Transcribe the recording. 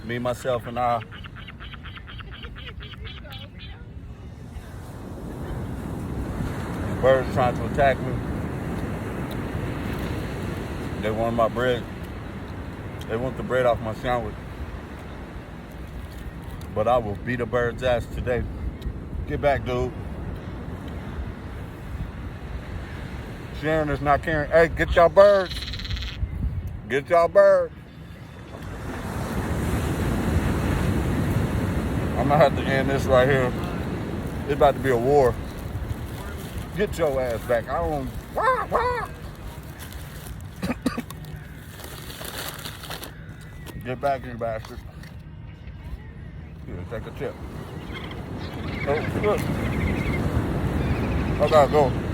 Me, myself, and I. Birds trying to attack me. They want my bread. They want the bread off my sandwich. But I will beat a bird's ass today. Get back, dude. Sharon is not caring. Hey, get y'all birds. Get y'all birds. I'm gonna have to end this right here. It's about to be a war. Get your ass back. I don't. Wah, wah. Get back, you bastard. Here, take a chip. Oh, look. I gotta go.